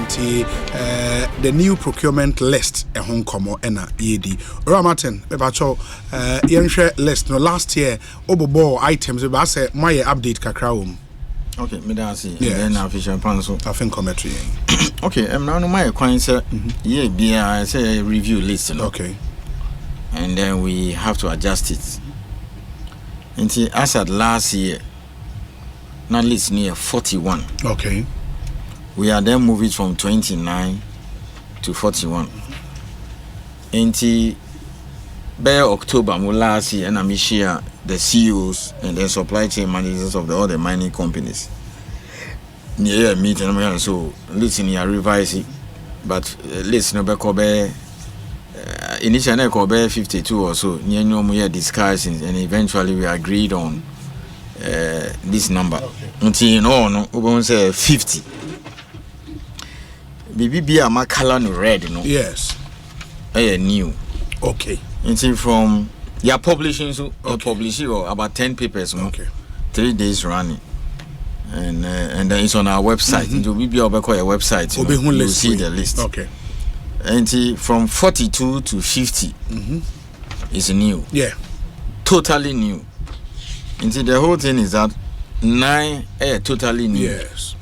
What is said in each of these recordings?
the new procurement list a Hong Kong and ED. Martin, yenhwe list no last year obobo items we say my update kakra wom. Okay, me da see. Then official panso. I think commentary. Okay, now my coin say I say review list no. Okay. And then we have to adjust it. Until as at last year, not list near 41. Okay. We are then moving from 29 to 41. Until by October last year, and I'm share the CEOs and the supply chain managers of all the mining companies. Yeah, meeting so listen here revise it, but listen no initially I called 52 or so. We had discussions and eventually we agreed on this number. Until no, we say 50. Be a color no red, no. Yes. New. Okay. Until from publishing so publishing about 10 papers. Okay. 3 days running. And then it's on our website. It will be our website. You see the list. Okay. And from 42 to 50 is new. Yeah. Totally new. And the whole thing is that 9 totally new. Yes.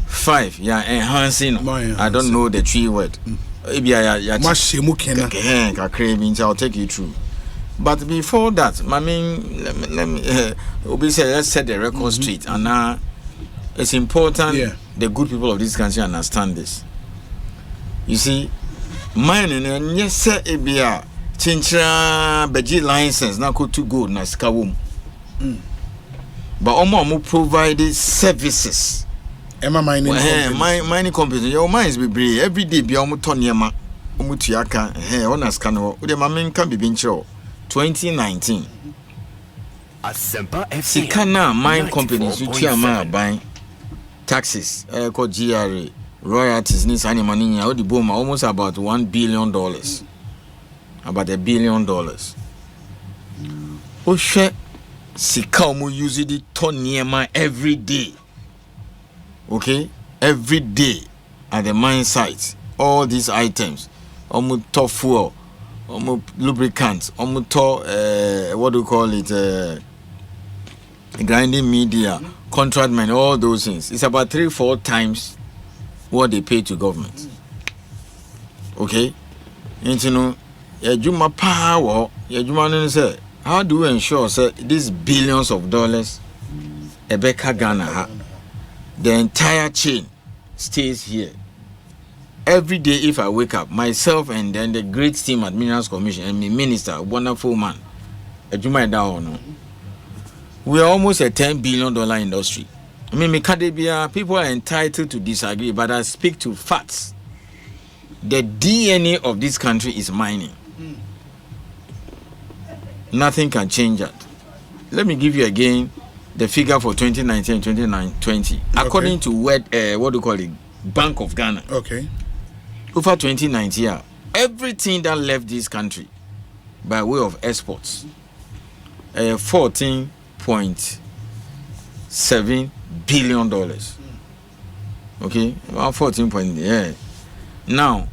5 enhancing. I don't know the 3 word. Maybe I'll take you through. But before that, let me let's set the record straight. And now it's important the good people of this country understand this. You see, mining and yes, sir, ebia chinchra beji license na ko to go na skawum. But omo provide services. Mining companies, your mines be brave every day. Be omo tonyema omo tuaka. On a scan. The mamin can be bincho. 2019. Sikana mine companies you tiama buying taxes. Called GRA. Royalties ni sani money ya odi boma almost about $1 billion. About $1 billion. Oshe sika omo use the ton niema every day. Okay? Every day at the mine site. All these items. Omo to fuel, omo lubricants, omo to what do you call it? Grinding media, contract money, all those things. It's about 3-4 times what they pay to government. Okay? And you know, Juma power, Juma say, how do we ensure these billions of dollars Ebeka Ghana, the entire chain stays here? Every day if I wake up, myself and then the great team at Minerals Commission and my minister, wonderful man, Juma down. We are almost a $10 billion industry. I mean, people are entitled to disagree, but I speak to facts. The DNA of this country is mining. Nothing can change that. Let me give you again the figure for 2019 and 2020. According to what do you call it? Bank of Ghana. Okay. Over 2019, everything that left this country by way of exports, 14.7 billion dollars. Okay, about 14 point. Now,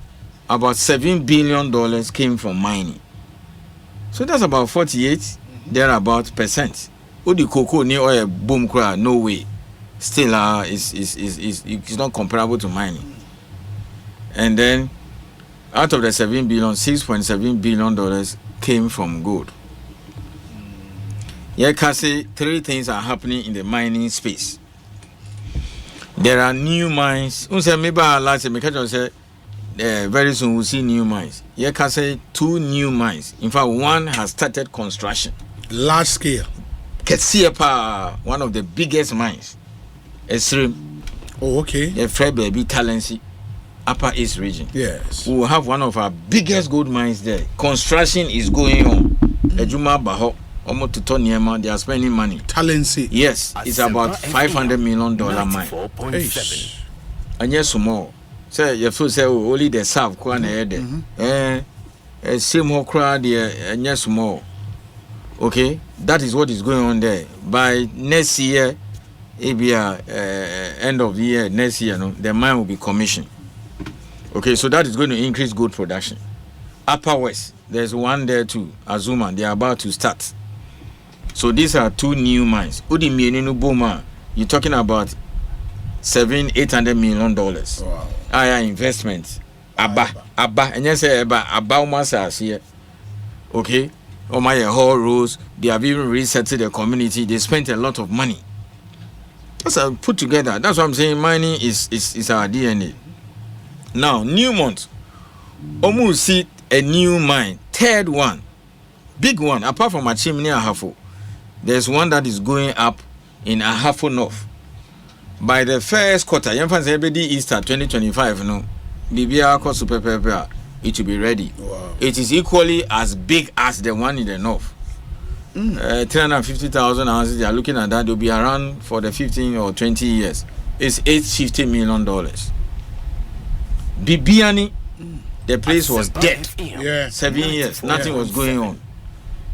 about $7 billion came from mining. So that's about 48 thereabout percent. Odi cocoa near oil boom cry, no way. Still, it's not comparable to mining. And then, out of the $7 billion, $6.7 billion came from gold. Yeah, can say 3 things are happening in the mining space. There are new mines. Very soon we'll see new mines. Yeah, can say 2 new mines. In fact, one has started construction. Large scale. Ketsiepa, one of the biggest mines. Extreme. Oh, okay. The Fred Baby Talency, Upper East region. Yes. We will have one of our biggest gold mines there. Construction is going on. Ejuma Baho. Almost to Tonyema, they are spending money. Talency. Yes, it's about $500 million mine. And yes, some more. Say, you feel say only the South Kwan same whole crowd there, and yes, more. Okay, that is what is going on there. By next year, maybe end of the year, next year, no, the mine will be commissioned. Okay, so that is going to increase gold production. Upper West, there's one there too, Azuma, they are about to start. So these are 2 new mines. Udimieninu Boma, you're talking about $700-800 million. Wow. Aya investment. Abba, and yes, Abba Masas here. Okay, oh my whole roads, they have even resettled the community. They spent a lot of money. That's put together. That's what I'm saying. Mining is our DNA. Now, Newmont, almost see a new mine, 3rd one, big one. Apart from Achim near Ahafo, there's one that is going up in Ahafo North. By the first quarter, Easter 2025, no, BBR super pepper, it will be ready. Wow. It is equally as big as the one in the north. 350,000 ounces. They are looking at that. They'll be around for the 15 or 20 years. It's $850 million. Bibiani, the place was dead. Yeah. 7 years, nothing was going on,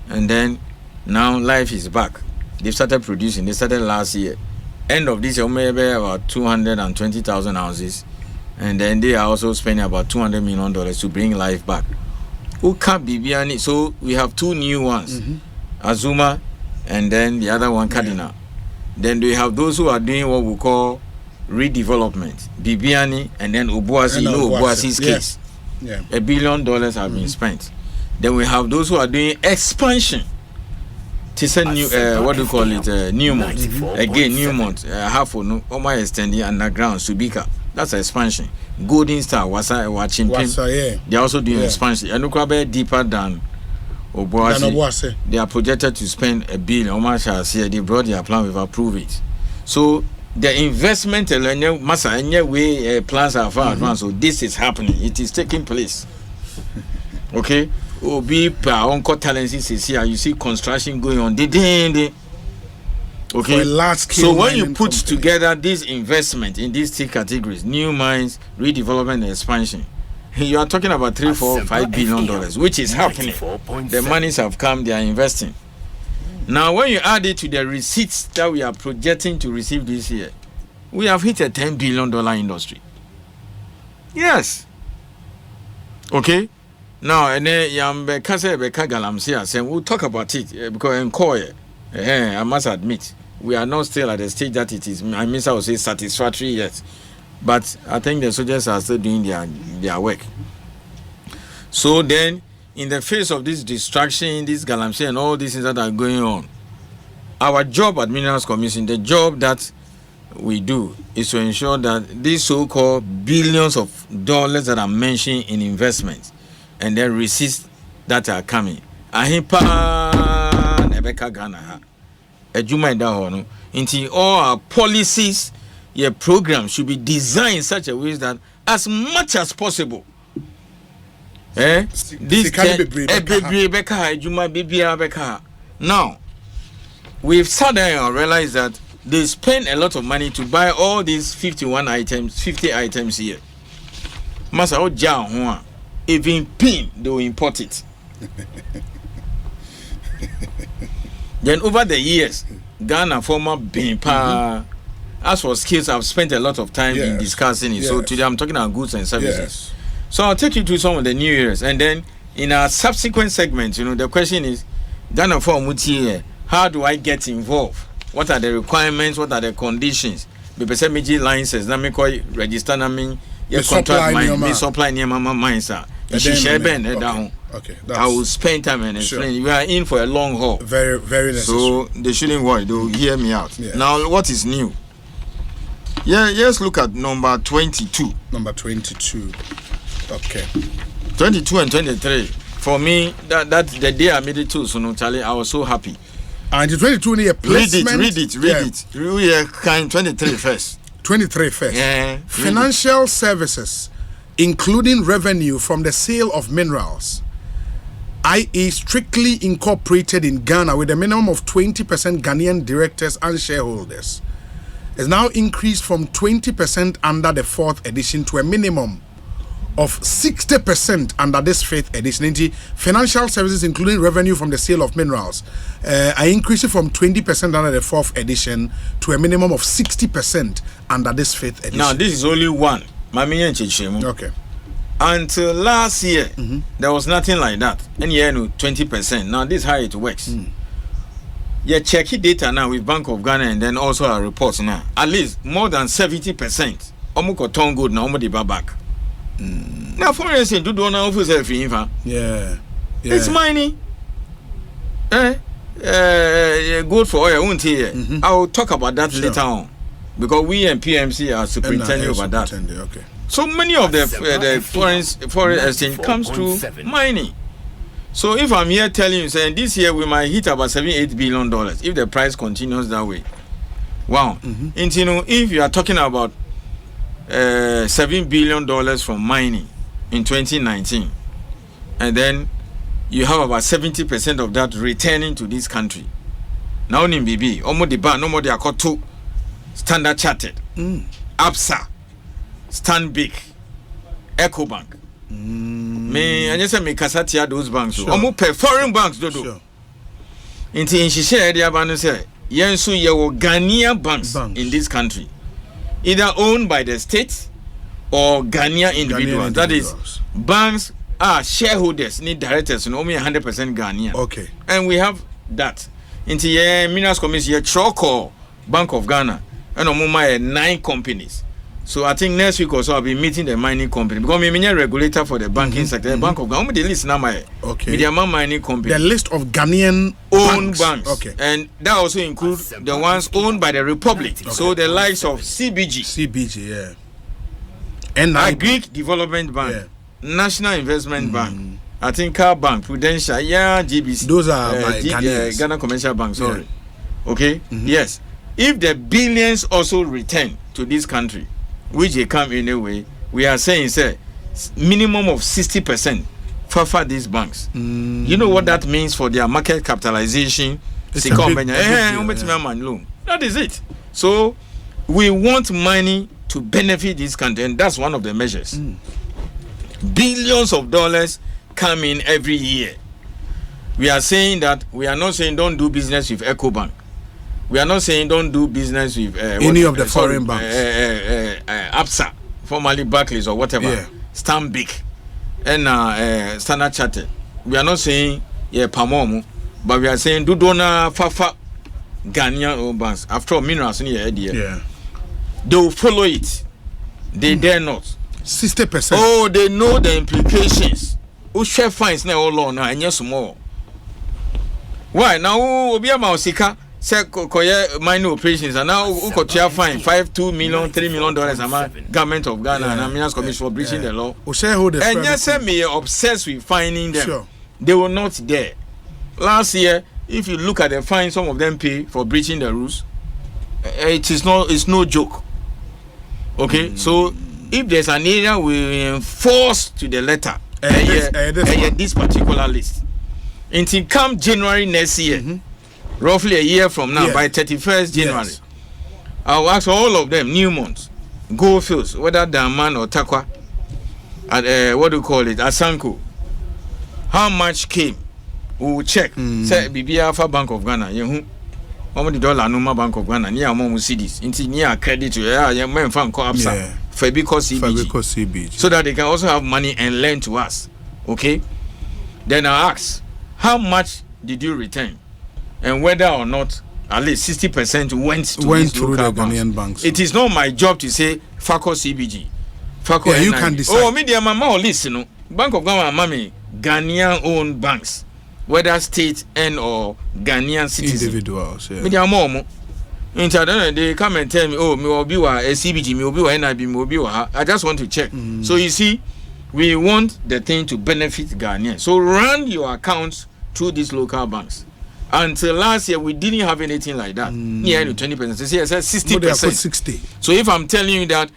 and then now life is back. They started producing. They started last year. End of this year, maybe about 220,000 ounces, and then they are also spending about $200 million to bring life back. Uka Bibiani. So we have 2 new ones. Azuma, and then the other one, Cardinal. Then we have those who are doing what we call redevelopment, Bibiani, and then Obuasi. You know Obuasi's case. Yeah. $1 billion have been spent. Then we have those who are doing expansion. To new, what do you call it? Newmont. Again, Newmont. Half of Oma extending underground, Subika. That's expansion. Golden Star, watching. Yeah. They are also doing expansion. And look deeper than Obuasi. They are projected to spend $1 billion. Oma shall say they brought their plan, we've approved it. So the investment way plans are far advanced. So this is happening. It is taking place. Okay. Obi pa uncle talents is here. You see construction going on. Okay. So when you put together this investment in these 3 categories, new mines, redevelopment, and expansion, you are talking about $3, $4, $5 billion, which is happening. The monies have come, they are investing. Now, when you add it to the receipts that we are projecting to receive this year, we have hit a $10 billion industry. Yes. Okay. Now, and then we'll talk about it because in Koye, I must admit, we are not still at the stage that it is. I would say satisfactory yet, but I think the soldiers are still doing their work. So then, in the face of this distraction, this galamsey, and all these things that are going on, our job at Minerals Commission, the job that we do, is to ensure that these so-called billions of dollars that are mentioned in investments and then receipts that are coming. Ahipa nebeka Ghana ha. Ejuma ida ho no. Inti all our policies, your programs should be designed in such a way that as much as possible. This now we've sat there and realized that they spend a lot of money to buy all these 50 items here. Masa o ja ho even pin, they will import it. Then over the years, Ghana former BIMPA, as for skills, I've spent a lot of time in discussing it. So today I'm talking about goods and services. So I'll take you to some of the new areas, and then in our subsequent segments, the question is, Ghana for Muti, how do I get involved? What are the requirements? What are the conditions? BPSMG licenses, na me call register na me contract mine, me supply near mama mine, sir. Okay. I will spend time and explain. You are in for a long haul. Very, very necessary. So they shouldn't worry. They'll hear me out. Yeah. Now, what is new? Let's look at number 22. Number 22. Okay. 22 and 23. For me, that's the day I made it too. So no, Charlie, I was so happy. And the 22 near placement. Read it. We are kind 23 first. 23 first. Yeah. Financial services, including revenue from the sale of minerals, i.e. strictly incorporated in Ghana with a minimum of 20% Ghanaian directors and shareholders, is now increased from 20% under the 4th edition to a minimum of 60% under this 5th edition. Financial services, including revenue from the sale of minerals, are increasing from 20% under the 4th edition to a minimum of 60% under this 5th edition. Now, this is only one. Okay. Until last year, there was nothing like that. And yeah, no, 20%. Now this is how it works. Yeah, check it data now with Bank of Ghana and then also our reports now. At least more than 70%. Omuko turn good now, omu the back. Now for instance, do not offer self info. Yeah. It's money. Good for oil, won't he? I will talk about that later on. Because we and PMC are superintending over that. Okay. So many of the foreign exchange comes through mining. So if I'm here telling you, saying this year we might hit about $7-8 billion if the price continues that way. Wow. And you know, if you are talking about $7 billion from mining in 2019, and then you have about 70% of that returning to this country. Now in BB, almost the bar, no more they are called two Standard Chartered, ABSA, Stanbic, EcoBank. Me, I just say me kasatia those banks. Almost pay foreign banks do. Sure. In she share the abandon say, yensu ye wo Ghanaian banks in this country, either owned by the state or Ghanaian individuals. That is, banks are shareholders, need directors, and only 100% Ghanaian. Okay. And we have that. Into ye Minas Commission, ye Choco Bank of Ghana, and omuma 9 companies. So I think next week also I'll be meeting the mining company because I'm a regulator for the banking sector. The Bank of Ghana, the list now my mining company. The list of Ghanaian owned banks. Okay. And that also includes the ones owned by the Republic. Okay. So the likes of CBG, yeah. And Greek Development Bank, National Investment Bank, I think Car Bank, Prudential, GBC. Those are Ghana Commercial Bank, sorry. Okay? Yes. If the billions also return to this country, which they come in a way, we are saying, say, minimum of 60% for these banks. You know what that means for their market capitalization? That is it. So, we want money to benefit this country, and that's one of the measures. Billions of dollars come in every year. We are saying that, we are not saying don't do business with EcoBank. We are not saying don't do business with any of the foreign banks. ABSA, formerly Barclays or whatever. Yeah. Stanbic and Standard Chartered. We are not saying Pamomu, but we are saying do dona fafa Ghanaian banks. After all, minerals in your idea. Yeah. They will follow it. They dare not. 60%. Oh, they know the implications. Who share fines now all on and yes more. Why now? Obia Mausika. Say mining operations and now uko fine $2 million, $3 million amount government of Ghana and Minas Commission for breaching the law. And yes, me obsessed with finding them. Sure. They were not there. Last year, if you look at the fine some of them pay for breaching the rules, it's no joke. Okay, so if there's an area we enforce to the letter, this particular list, until come January next year. Roughly a year from now, by 31st January, I'll ask all of them, Newmont, Goldfields, whether Daman or Takwa, and what do you call it, Asanko, how much came? We will check. Say, BB Alpha Bank of Ghana, how much dollar Numa Bank of Ghana, near Momu cities, into near credit to young men from Coapsa, Fabico CBG, so that they can also have money and lend to us. Okay? Then I ask, how much did you return? And whether or not at least 60% went through the Ghanaian banks. It is not my job to say FACO CBG. FACO you can decide. Oh, media mama or listen. Bank of Ghana, mommy, Ghanaian owned banks, whether state and or Ghanaian citizens. Individuals, yeah. Media mama. They come and tell me, oh, me will be a CBG, me will be a NIB, me will be a. I just want to check. So you see, we want the thing to benefit Ghanaians. So run your accounts through these local banks. Until last year, we didn't have anything like that. Near 20%. This year, 60%. 60. So if I'm telling you that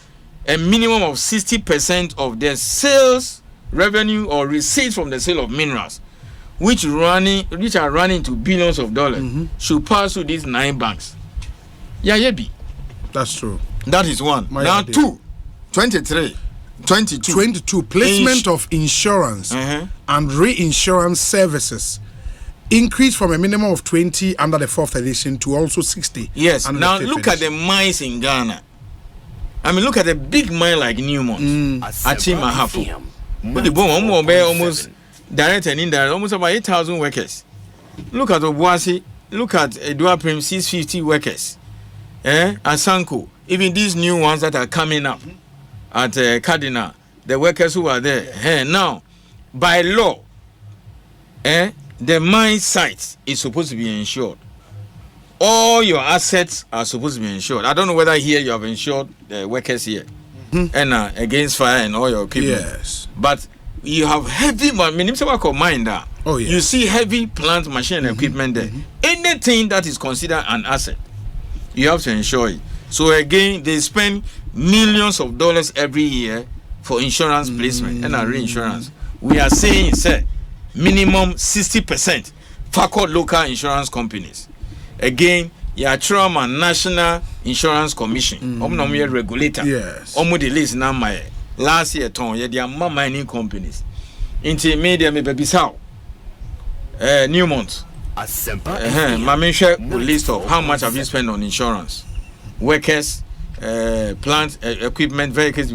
a minimum of 60% of their sales revenue or receipts from the sale of minerals, which are running to billions of dollars, should pass through these 9 banks. That's true. That is one. Now 2, 23, 22. Placement of insurance and reinsurance services increased from a minimum of 20 under the 4th edition to also 60. Yes. Now look at the mines in Ghana. I mean, look at a big mine like Newmont, Achimahafo, But the bomb almost direct and indirect, almost about 8,000 workers. Look at Obuasi, look at Edua Prim 650 workers. Asanko, even these new ones that are coming up at Cardinal, the workers who are there. Now, by law, the mine site is supposed to be insured. All your assets are supposed to be insured. I don't know whether here you have insured the workers here and against fire and all your equipment. Yes. But you have heavy mine there. Oh, yes. You see heavy plant, machine, and equipment there. Anything that is considered an asset, you have to insure it. So again, they spend millions of dollars every year for insurance placement and reinsurance. We are saying, sir, minimum 60% for local insurance companies. Again, your trauma National Insurance Commission, regulator. Yes. The list now my last year ton, there are mining companies. Into media me baby sao. Newmont. My share a list of how much have you spent on insurance, workers, plant, equipment, vehicles.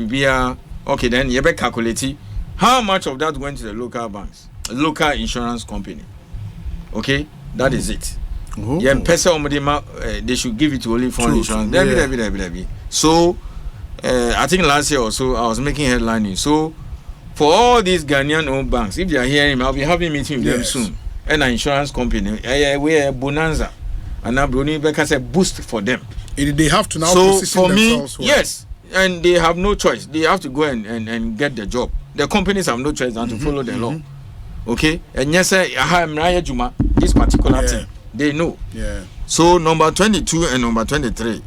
Okay, then you better calculate how much of that went to the local banks, local insurance company. Okay, that is it. Yeah, they should give it to only foreign insurance. So, I think last year or so, I was making headlining. So, for all these Ghanaian owned banks, if they are hearing me, I'll be having a meeting with them soon. And an insurance company, we are bonanza. And now Bruni Becker said boost for them. They have to now position for themselves me, yes. And they have no choice. They have to go and get the job. The companies have no choice than to follow the law. Okay? And yes, this particular thing. They know. Yeah. So number 22 and number 23,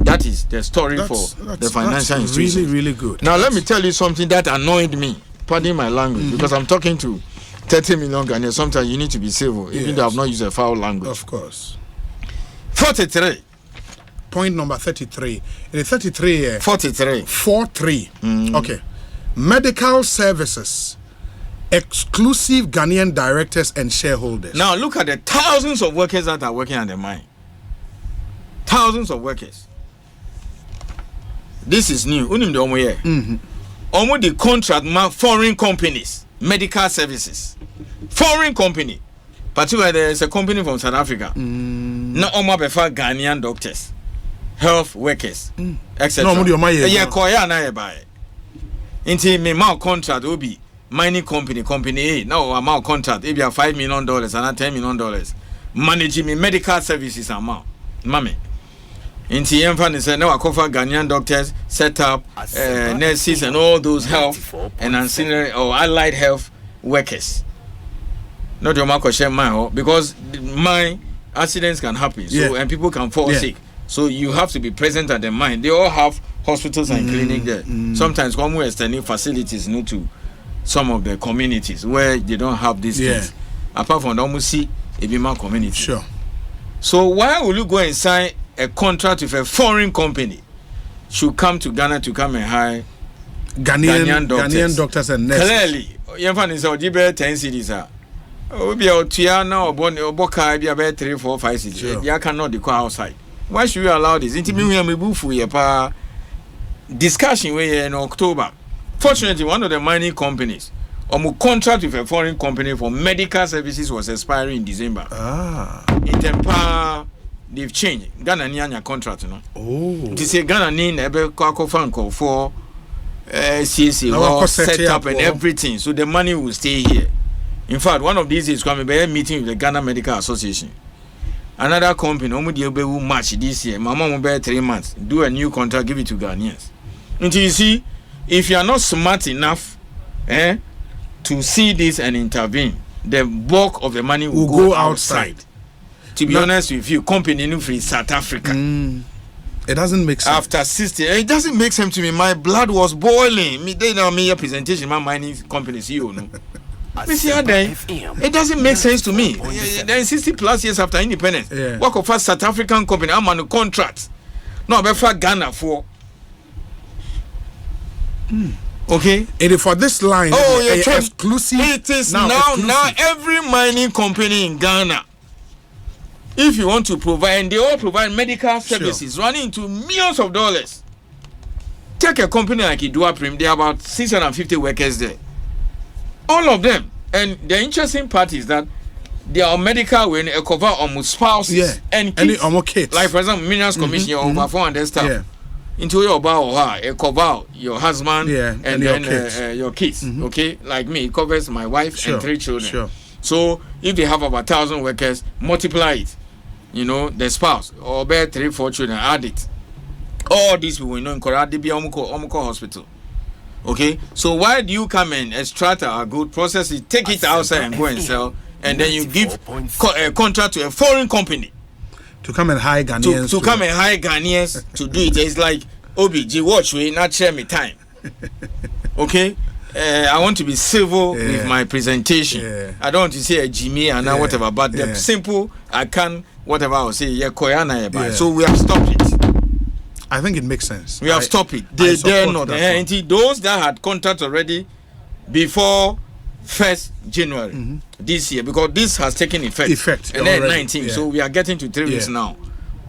that is the story for the financial institution. Really, really good. Now let me tell you something that annoyed me. Pardon my language, because I'm talking to 30 million Ghanaians. Sometimes you need to be civil, even though I've not used a foul language. Of course. 43. Point number 33. 33. 43. 43. Okay. Medical services. Exclusive Ghanaian directors and shareholders. Now look at the thousands of workers that are working at the mine. Thousands of workers. This is new. Almost the contract foreign companies, medical services, foreign company. Particularly there is a company from South Africa. Now almost befa Ghanaian doctors, health workers, etc. Yeah, koya na buy. Inti me mal contract will be mining company A. Now amount contract if you have $5 million and $10 million managing me medical services amount. Mame. Inti Yemfan is now I cover Ghanaian doctors, set up nurses and all those health and ancillary or allied health workers. Not your market share mine because mine accidents can happen. So and people can fall sick. So you have to be present at the mine. They all have hospitals and clinic there. Sometimes come with extending facilities new to some of the communities where they don't have these things. Apart from the almost see a Bima community. Sure. So why will you go and sign a contract with a foreign company should come to Ghana to come and hire Ghanaian doctors and nurses? Clearly, Yemfan is our 10 cities. Obi Otiana or Bonnie or Boka, be about 3, 4, 5 cities. You cannot declare outside. Why should we allow this? Discussion in October. Fortunately, one of the mining companies, contract with a foreign company for medical services was expiring in December. In Tempa, they've changed. Ghana Nyanya contract, you know. To say Ghana need a Kwako for CSA set up and everything, so the money will stay here. In fact, one of these is coming by a meeting with the Ghana Medical Association. Another company, will match this year. Mama will bear 3 months. Do a new contract, give it to Ghanaians. Until you see, if you are not smart enough to see this and intervene, the bulk of the money will go outside. To be honest with you, company new free South Africa. It doesn't make sense. After 60, it doesn't make sense to me. My blood was boiling. Me, they know me a presentation. My mining company CEO, no. It doesn't make sense to me. Then 60 plus years after independence, work of a South African company, I'm on a contract. No, but for Ghana for. Okay. It is for this line. Exclusive. It is now every mining company in Ghana. If you want to provide, and they all provide medical services running into millions of dollars. Take a company like Idua Prim, there are about 650 workers there. All of them. And the interesting part is that they are medical when they cover almost spouses and kids. Kids. Like for example, Minerals Commission, over 400 staff. Yeah. Into your bar or cover your husband and then your kids. Okay, like me, it covers my wife and 3 children. Sure. So if they have about 1,000 workers, multiply it. The spouse or bear 3-4 children, add it. All these people, in Korea, they be Omoko Hospital. Okay, so why do you come and extract a good process it, take it outside and go and sell, and then you give a contract to a foreign company to come and hire Ghanaians to come and hire Ghanaians to do it? It's like OBG, watch we not share me time. Okay, I want to be civil with my presentation. I don't want to say a Jimmy and whatever, but the simple I can whatever I will say. So we have stopped it. I think it makes sense. We have stopped it. They dare not. Those that had contracts already before 1st January this year, because this has taken effect. And then 19. So we are getting to 3 weeks now.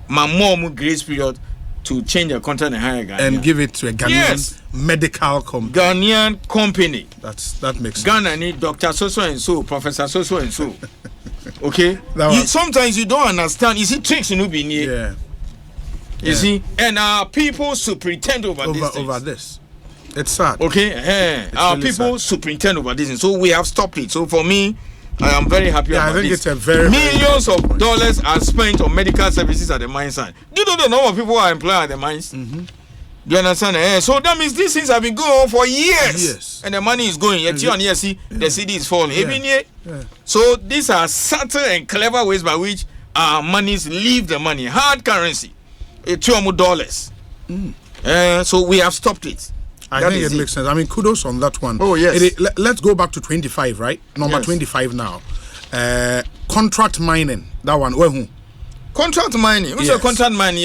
My mom grace period to change the contract and hire Ghanaian. And give it to a Ghanaian medical company. Ghanaian company. That makes sense. Ghana need Dr. So and so, Professor so and so. Okay? Sometimes you don't understand. You see tricks in Ubini. You see, and our people should pretend over this. It's sad. Okay, our really people should pretend over this, so we have stopped it. So for me, I am very happy about this. I think it's a very millions of dollars are spent on medical services at the mine site. Do you know the number of people are employed at the mines? Do you understand? So that means these things have been going on for years, and the money is going. The city is falling. So these are subtle and clever ways by which our monies leave the money, hard currency. $200. So we have stopped it. I think it makes sense. I mean, kudos on that one. Oh, yes. Let's go back to 25, right? Number 25 now. Contract mining. That one. Where? Contract mining. What's your contract mining?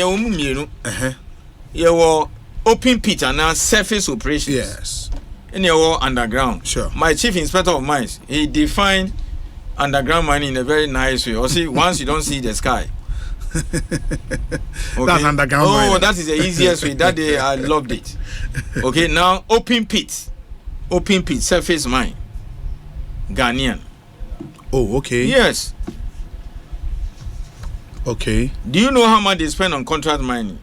You open pit and now surface operations. Yes. And you underground. Sure. My chief inspector of mines, he defined underground mining in a very nice way. Or see, once you don't see the sky. That's underground mining. That is the easiest way. That day I loved it. Okay, now open pit, surface mine, Ghanaian. Oh, okay. Yes. Okay. Do you know how much they spend on contract mining?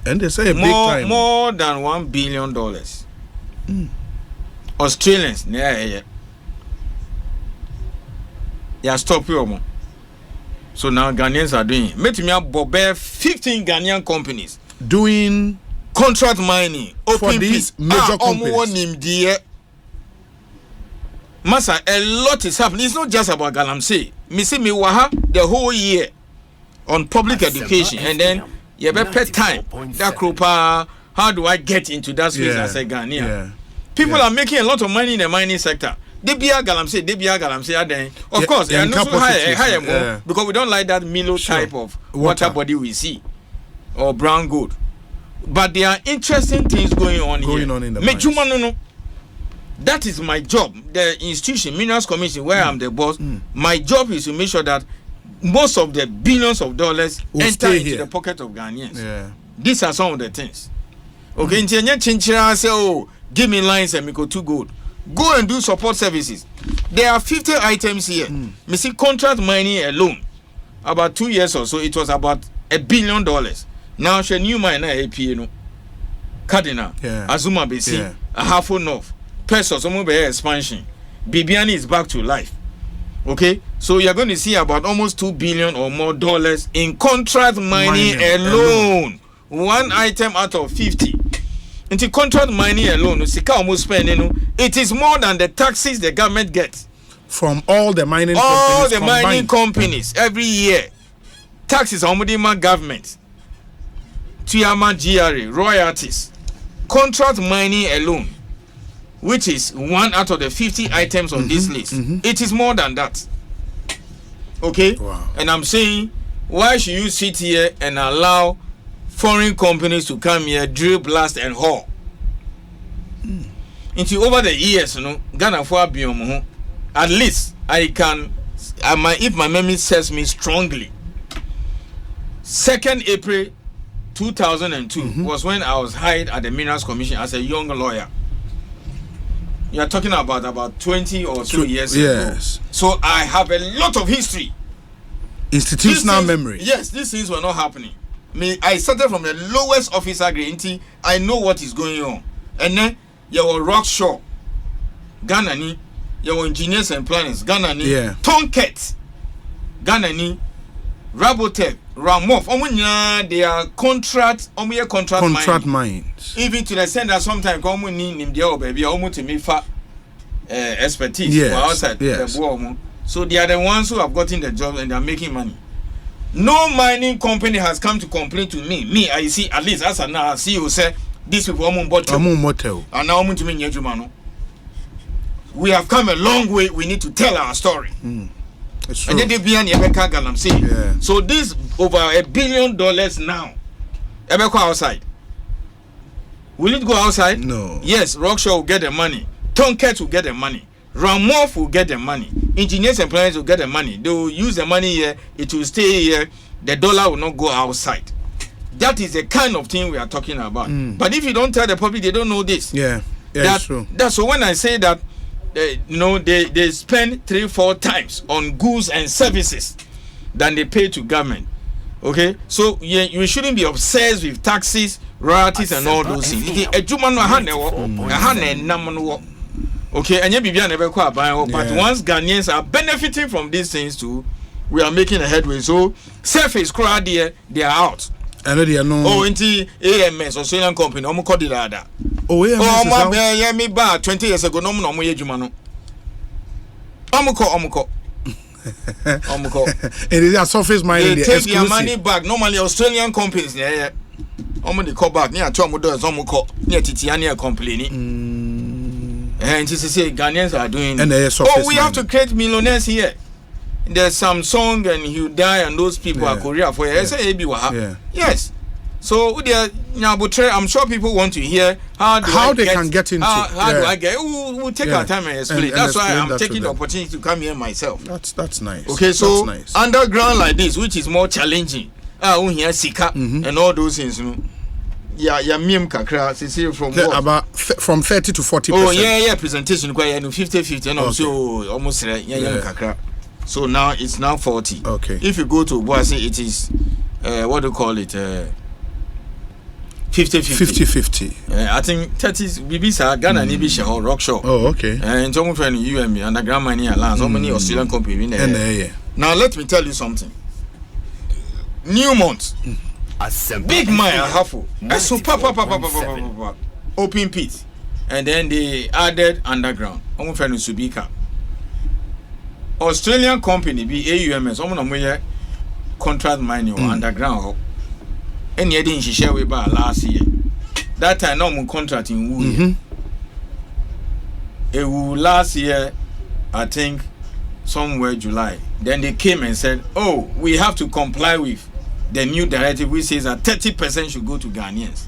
And they say big time. More than $1 billion. Australians, yeah. Stop you. So now Ghanaians are doing. Met me up 15 Ghanaian companies doing contract mining. Open for these major companies. Massa, a lot is happening. It's not just about Galamsey. Me see me waha the whole year on public education, and then you better time. That krupa. How do I get into that space as a Ghanaian? People are making a lot of money in the mining sector. Debia Galamsey, then of course, they are not so higher more because we don't like that Milo type of water body we see or brown gold. But there are interesting things going on here. In the mines. That is my job. The institution, Minerals Commission, where I'm the boss, my job is to make sure that most of the billions of dollars enter into the pocket of Ghanaians. These are some of the things. Okay, say, oh, give me lines and we go too good. Go and do support services. There are 50 items here. Me see contract mining alone. About 2 years or so, it was about $1 billion. Now she new mine Ep1, Cardinal, Azuma BC, Ahafo North, Pesos, expansion. Bibiani is back to life. Okay, so you're going to see about almost $2 billion or more dollars in contract mining alone. One item out of 50. Into contract mining alone, it is more than the taxes the government gets from all the mining companies every year. Taxes on the government, Tiama GRA, royalties, contract mining alone, which is one out of the 50 items on this list. It is more than that. Okay, and I'm saying, why should you sit here and allow foreign companies to come here, drill, blast, and haul? Into over the years, Ghana for Biom, at least if my memory serves me strongly, 2nd April 2002 was when I was hired at the Minerals Commission as a young lawyer. You are talking about 20 or so years yes. ago. So I have a lot of history. Institutional memory. Yes, these things were not happening. I started from the lowest officer grade. I know what is going on. And then you were Rockshore, Ghana ni, you were engineers and planners, Ghana ni, Tonket, Ghana ni, Rabotec, Ramoff. They are contract mines. Even to the extent that sometimes come need them baby almost to me for expertise outside the war. So they are the ones who have gotten the job and they are making money. No mining company has come to complain to me. I see at least as an CEO say these people are motel. And now to me we have come a long way. We need to tell our story. It's and true. then they be an So this over $1 billion now. Ebeko outside. Will it go outside? No. Yes, Rockshore will get the money. Tonket will get the money. Ramoff will get the money. Engineers and planners will get the money. They will use the money here. It will stay here. The dollar will not go outside. That is the kind of thing we are talking about. But if you don't tell the public, they don't know this. That's true. That's so when I say that, they spend 3-4 times on goods and services than they pay to government. Okay, so you shouldn't be obsessed with taxes, royalties, and all those things. Okay, and but once Ghanaians are benefiting from these things too, we are making a headway. So surface crowd here, they are out. I know they are no. Oh, into AMS Australian company, I'm called it AMS. Oh, my me back 20 years ago, no Jumano. Omuko. It is a surface mining. They take their money back. Normally Australian companies, they call back near Tomodo, Omuko, near Titiania complaining. And to say Ghanaians are doing. And we have to create millionaires here. There's Samsung and Hyundai and those people are Korea for yes. So I'm sure people want to hear how they can get into. How do I get? We'll take our time and explain. That's why I'm taking the opportunity to come here myself. That's nice. Okay, so nice. Underground like this, which is more challenging. Here Sika and all those things. Mim kakra from what? About from 30 to 40%. Oh presentation quite 50-50 and also almost kakra. So now it's now 40. Okay. If you go to Boise, it is what do you call it? 50-50. I think 30 BBC Ghana ni bisha or Rockshore. Oh, okay. And some friend UMB underground mining alliance. How many Australian company in there? Now let me tell you something. Newmont. Big mine Hafo. So papa open pit. And then they added underground. I'm friend Subika. Australian company be AUMS. I'm contract mining underground. And you didn't share with last year. That time no contract in Wu. Last year, I think somewhere July. Then they came and said, "Oh, we have to comply with the new directive which says that 30% should go to Ghanaians."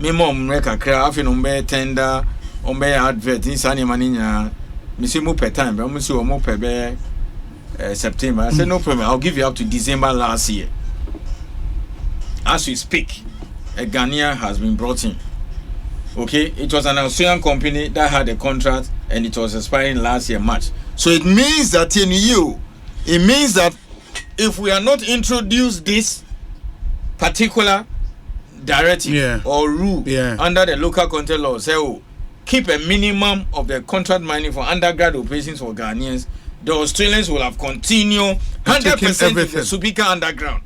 Me mom reka kra afi no be tender, on be advert in sani maninya. Me say mo per time, but mo say mo per be September. I said no problem. I'll give you up to December last year. As we speak, a Ghanaian has been brought in. Okay, it was an Australian company that had a contract and it was expiring last year March. So it means that it means that if we are not introduced this particular directive or rule under the local content law, say keep a minimum of the contract mining for undergrad operations for Ghanaians, the Australians will have continued 100% with the Subika underground.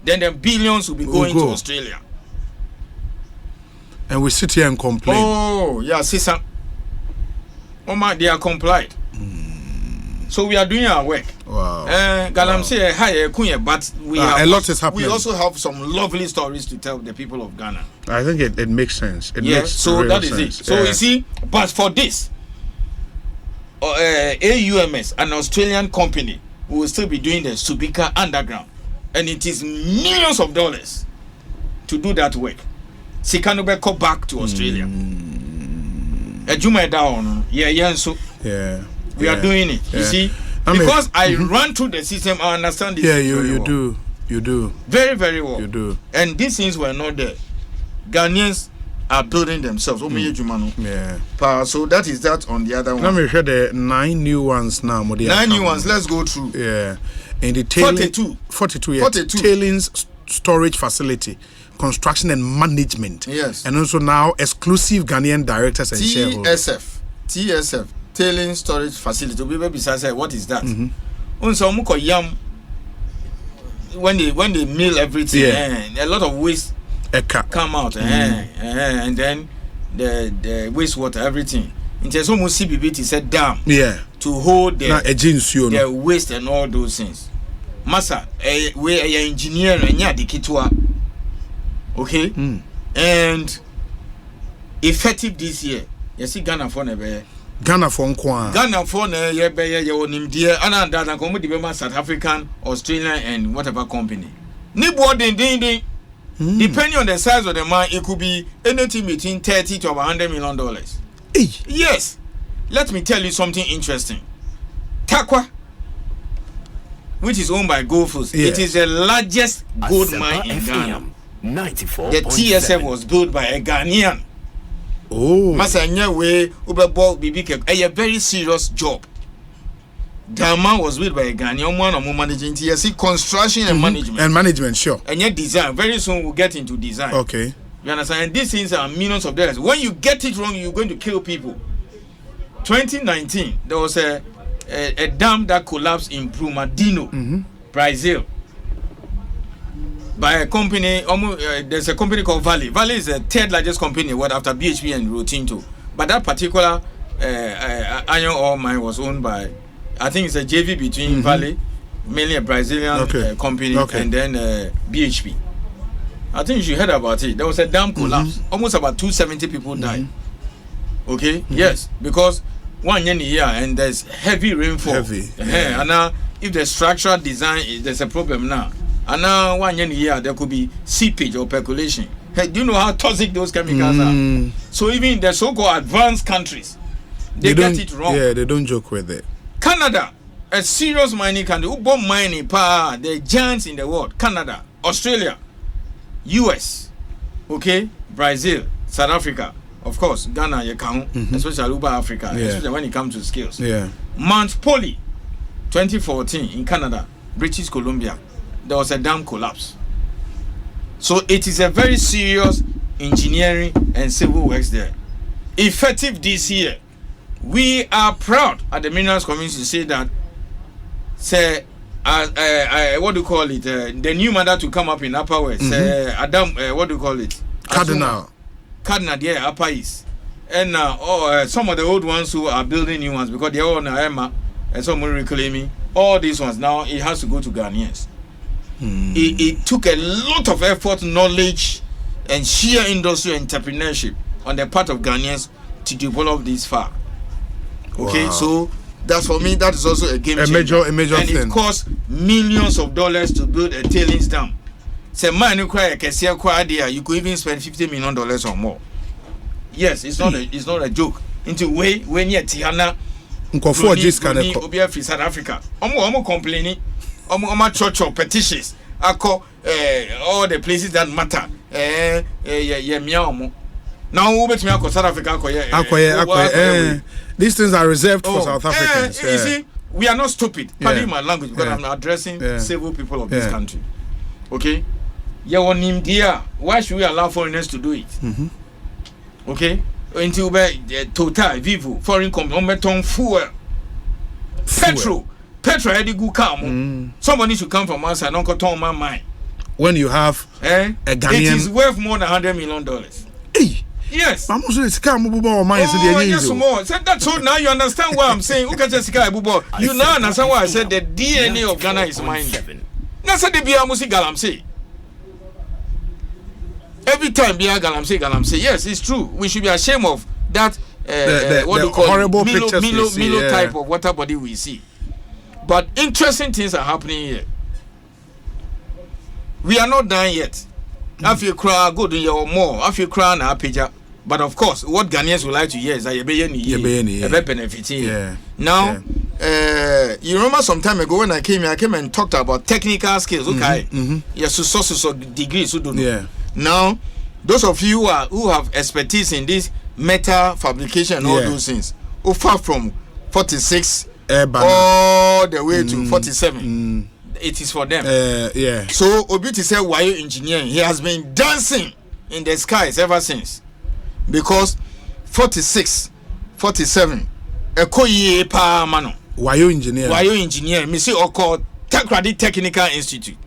Then the billions will be going to Australia. And we sit here and complain. Oh, yeah, sister. They are complied. So we are doing our work. Wow. Galam say hi Kunya, but we have a lot is happening. We also have some lovely stories to tell the people of Ghana. I think it makes sense. It makes so that is sense. it. So you see, but for this AUMS, an Australian company, will still be doing the Subika underground. And it is millions of dollars to do that work. Sikanobe come back to Australia. We are doing it. You see, because I run through the system, I understand this. You do. Very, very well. You do. And these things were not there. Ghanaians are building themselves. Yeah. So that is that on the other one. Let me share the 9 new ones now. 9 new ones. Let's go through. Yeah. In the 42, yeah. 42. Tailings storage facility, construction and management. Yes. And also now exclusive Ghanaian directors and shareholders. TSF, tailings storage facility. What is that? When they mill everything, a lot of waste come out, and then the wastewater, everything. In terms of CBBT said dam, to hold the waste and all those things. Massa, we are engineer and the kitwa, okay, and effective this year. You see Ghana for never. Ghana for South African, Australian, and whatever company. Depending on the size of the mine, it could be anything between $30 to $100 million. Hey. Yes. Let me tell you something interesting. Takwa, which is owned by Goldfields, it is the largest gold mine in Ghana. 94. The TSF was built by a Ghanaian. Oh, Masanya way Uberbo BBK a very serious job. Dama was built by a Ghanaian one or more managing TSC construction and management. And management, sure. And yet design. Very soon we'll get into design. Okay. You understand? And these things are millions of dollars. When you get it wrong, you're going to kill people. 2019, there was a dam that collapsed in Brumadinho, Brazil. By a company, there's a company called Vale. Vale is the third largest company after BHP and Rio Tinto. But that particular iron ore mine was owned by, I think it's a JV between Vale, mainly a Brazilian company, and then BHP. I think you should heard about it. There was a dam collapse. Almost about 270 people died. Okay? Yes, because 1 year and there's heavy rainfall. And now, if the structural design, there's a problem now. And now 1 year there could be seepage or percolation. Hey, do you know how toxic those chemicals are? So even in the so-called advanced countries, they get it wrong. Yeah, they don't joke with it. Canada, a serious mining country, who bomb mining power, the giants in the world. Canada, Australia, US, okay, Brazil, South Africa, of course, Ghana, especially Uber Africa, especially when it comes to skills. Yeah. Mount Poly, 2014 in Canada, British Columbia. There was a dam collapse. So it is a very serious engineering and civil works there. Effective this year, we are proud at the minerals community to say that, what do you call it? The new mother to come up in Upper West, Adam, what do you call it? Cardinal, yeah, Upper East. And some of the old ones who are building new ones because they're all on Emma and some are reclaiming. All these ones now, it has to go to Ghanaians. It took a lot of effort, knowledge, and sheer industry entrepreneurship on the part of Ghanaians to develop this far. Okay, so that's for me. That is also a game changer. A major and thing. It costs millions of dollars to build a tailings dam. Say, man, you cry a you could even spend $50 million or more. Yes, it's not a joke. Into way when you're Tiana, South Africa. I'm complaining. I'm church petitions. I call all the places that matter. Now we bet me South Africa. These things are reserved for South Africans. You see, we are not stupid. Pardon my language because I'm addressing several people of this country. Okay? Why should we allow foreigners to do it? Okay? Until Total, Vivo, foreign company, fuel. Petrol had a good car. Somebody should come from outside. Don't turn my mind. When you have a Ghanaian, it is worth more than $100 million. Hey. Yes. I'm also yes, more. So that's all. Now you understand what I'm saying. You now understand why I said the DNA of Ghana is mining. That's what the Biamusi Galam say. Every time Bia Galam say, yes, it's true. We should be ashamed of that. What do you call horrible Milo type of water body we see. But interesting things are happening here. We are not done yet. If you cry, go to your more. If you cry, na pija. But of course, what Ghanaians would like to hear is that you're benefiting. Now, you remember some time ago when I came here, I came and talked about technical skills. Okay, yes, sources of degrees. Yeah. Now, those of you who have expertise in this metal fabrication and all those things, far from 46 all the way to 47. It is for them. So Obiti said, why you engineering? He has been dancing in the skies ever since. Because 46, 47, Ekoye pa mano. Why you engineering? Why you engineering? Me say Oko Takradi Technical Institute.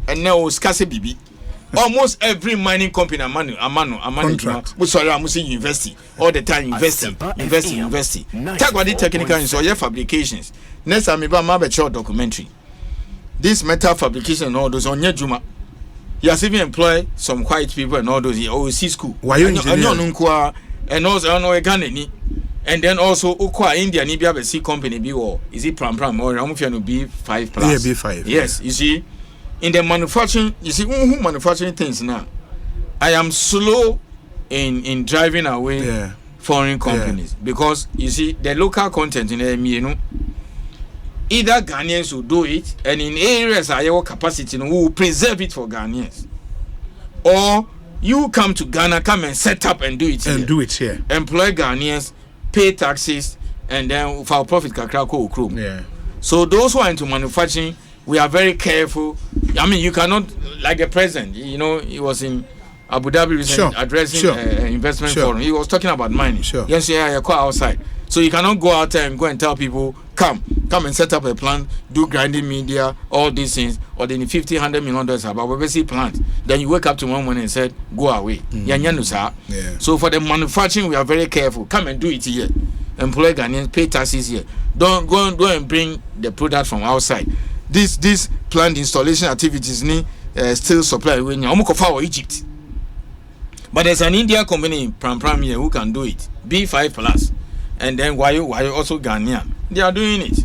And now Skase Bibi. Almost every mining company amano sorry, I'm saying university all the time university. Takwadi Technical Institute fabrications. Next time about my documentary. This metal fabrication and all those on Juma. He has even employed some white people and all those OC school. Why you engineering? And also and then also Ukwa India Nibia C company be or is it Pram or Ramufiano B5 plus? Yeah, B5. Yes, you see. In the manufacturing, you see, who manufacturing things now? I am slow in driving away foreign companies because you see the local content in them, you know, either Ghanaians will do it, and in areas our capacity, we will preserve it for Ghanaians, or you come to Ghana, come and set up and do it here. Employ Ghanaians, pay taxes, and then for profit kakra. Yeah. So those who are into manufacturing, we are very careful. I mean, you cannot, like the president, you know, he was in Abu Dhabi recently addressing investment forum. He was talking about mining. Yes, you go outside. So you cannot go out there and go and tell people, come and set up a plant, do grinding media, all these things, or then $50, $100 million about a basic plant. Then you wake up tomorrow morning and said, go away. So for the manufacturing, we are very careful. Come and do it here. Employ Ghanaians, pay taxes here. Don't go and bring the product from outside. This plant installation activities need still supply when you Egypt. But there's an India company in Pram here who can do it. B5 plus. And then why you also Ghanaian? They are doing it.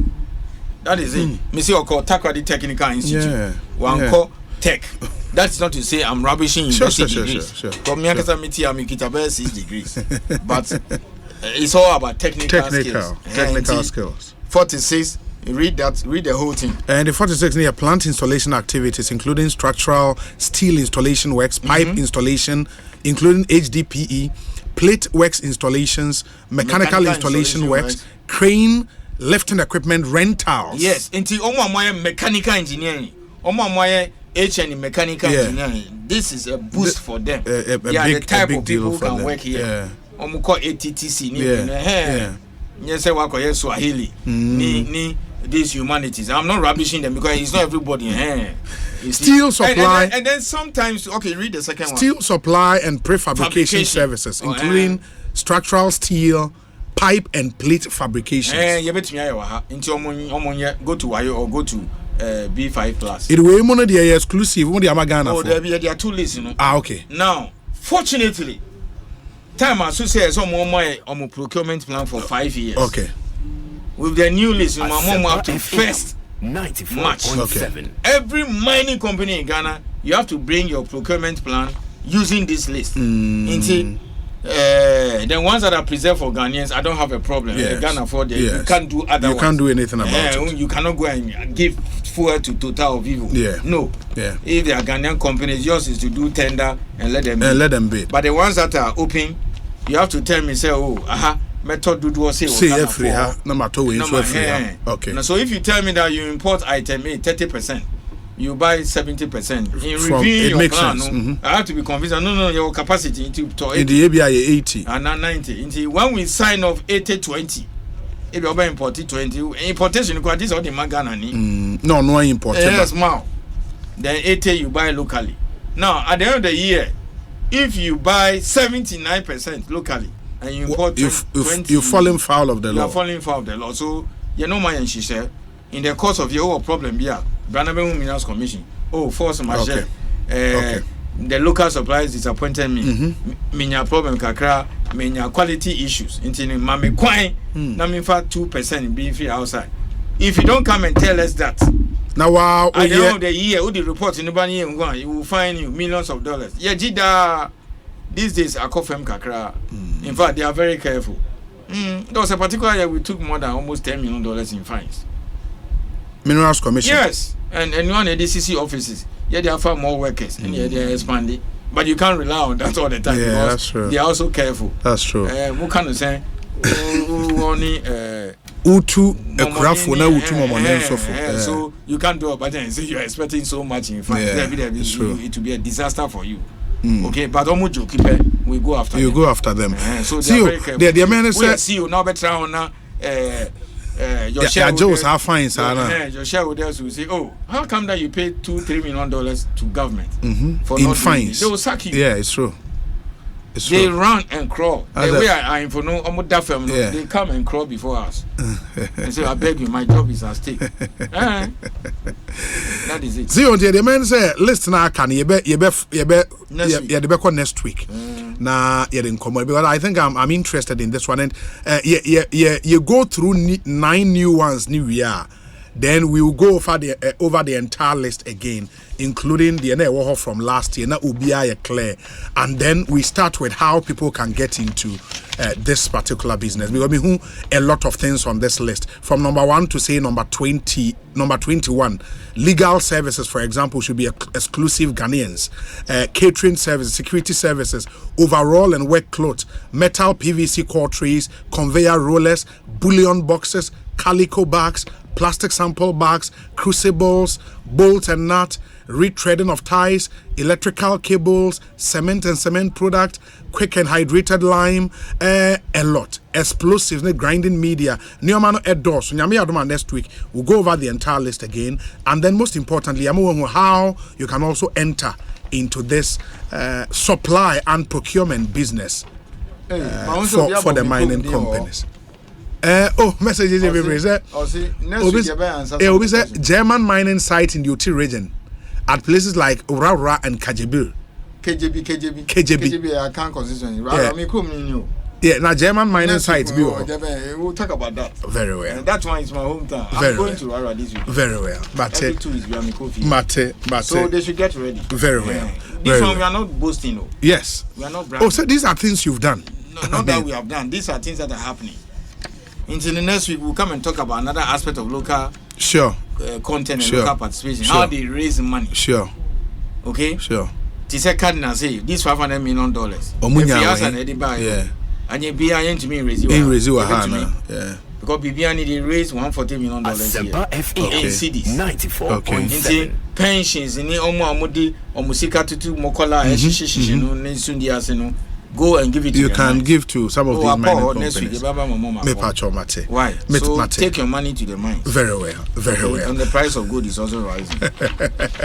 That is it. Missy Oko Takradi Technical Institute. One call tech. That's not to say I'm rubbishing university degrees. From Miakasa Miti I'm 6 degrees. But it's all about technical skills. 46. Read the whole thing. And the 46 near plant installation activities, including structural steel installation works, pipe installation, including HDPE, plate works installations, mechanical installation works, crane lifting equipment rentals. Yes, into mechanical engineering, HN mechanical engineering. This is a boost for them. The type of people who can work here. Call ATTC. Yes, I work on Swahili. These humanities. I'm not rubbishing them because it's not everybody. Steel supply. And then sometimes, read the second one. Steel supply and prefabrication services, including structural steel, pipe and plate fabrication. Go to Wayo or go to B5 plus. It will one of the exclusive. One of the Ghana. There are two lists, you know. Okay. Now, fortunately, time associates some procurement plan for 5 years. Okay. With the new list, my mom up to 1st March. Okay. Every mining company in Ghana, you have to bring your procurement plan using this list. Then ones that are preserved for Ghanaians, I don't have a problem. Yes. Ghana for them, you can't do other. You can't do anything about it. You cannot go and give fuel to Total or Vivo. No. Yeah. If they are Ghanaian companies, yours is to do tender and let them bid. But the ones that are open, you have to tell me, say, method do say free number 2 is free. Okay. Now, so if you tell me that you import item A 30%, you buy 70%. In From, reviewing your plan, I have to be convinced. No, your capacity to in the ABI 80 and not 90. When we sign off 80-20, if you buy import 20, importation because this is all the Magana need. No import. Yes, now. Then 80 you buy locally. Now at the end of the year, if you buy 79% locally and you import 20, you're falling foul of the law. You're falling foul of the law. So you know my and she said, in the course of your problem, Branabe Minerals Commission. Force majeure. The local suppliers disappointed me. Minya problem kakra, minya quality issues. Intini mame kwine, na minfa 2% being free outside. If you don't come and tell us that, now at the end of the year, who the report in the you will find you millions of dollars. Jida, these days I call them kakra. In fact, they are very careful. There was a particular year we took more than almost $10 million in fines. Minerals Commission. Yes, and one of the DCC offices, they have more workers and they are expanding. But you can't rely on that all the time. Yeah, that's true. They are also careful. That's true. What kind of say? Only Utu ekrafo na utu momone nsofo. So you can't do a budget and say you're expecting so much in fact. It will be a disaster for you. Okay, but we go after you them. go after them. So see you, the man said see you now better on your shareholders are fine, sir. Your shareholders will say, "Oh, how come that you pay $2-3 million to government for in not fines? They will sack you." Yeah, it's true. They run and crawl. The way I info no, they come and crawl before us. And say, "I beg you, my job is at stake." That is it. See, the man say, "Listen, I can you be next week." Nah, you didn't come because I think I'm interested in this one, and you go through 9 new ones new year. Then we will go over the entire list again, including the NA from last year. Now will be clear, and then we start with how people can get into this particular business. Because I mean, a lot of things on this list, from number 1 to say number 21. Legal services, for example, should be exclusive Ghanaians. Catering services, security services, overall and work clothes, metal PVC core trays, conveyor rollers, bullion boxes, calico bags, plastic sample bags, crucibles, bolts and nut, retreading of ties, electrical cables, cement and cement product, quick and hydrated lime, a lot. Explosives, grinding media, Neomano Edos, Nyami Adoma next week. We'll go over the entire list again. And then most importantly, how you can also enter into this supply and procurement business for the mining companies. Messages everywhere. It say German mining site in the UT region at places like Uraura and KJB. KJB, I can't constitution. Yeah, now German mining sites. We'll talk about that. Very well. That one is my hometown. I'm going to Uraura this week. Very well. Every 2 weeks we are Mate. So they should get ready. Very well. This one we are not boasting. No. Yes. We are not bragging. So these are things you've done. No, not that we have done. These are things that are happening. Until the next week, we'll come and talk about another aspect of local content and local participation. How they raise money. Sure. Okay? Sure. This Cardinal say this $500 million. If you ask an Eddie and you be to me raise you. Yeah. Because BBI need to raise $140 million in cities. 94.7. Pensions in the Omudi or Musika to Mokola and Shishin Sundia. Go and give it to you can give to some of these mining companies. Why? So take your money to the mines. Very well. And the price of gold is also rising.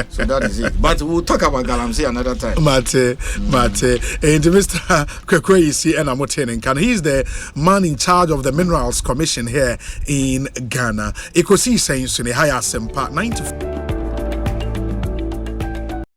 So that is it. But we'll talk about Galamsey another time. Mate. And Mr. Ayisi and Amotenin, he's the man in charge of the Minerals Commission here in Ghana. Ikosi saying Sune Haya Sempa 94.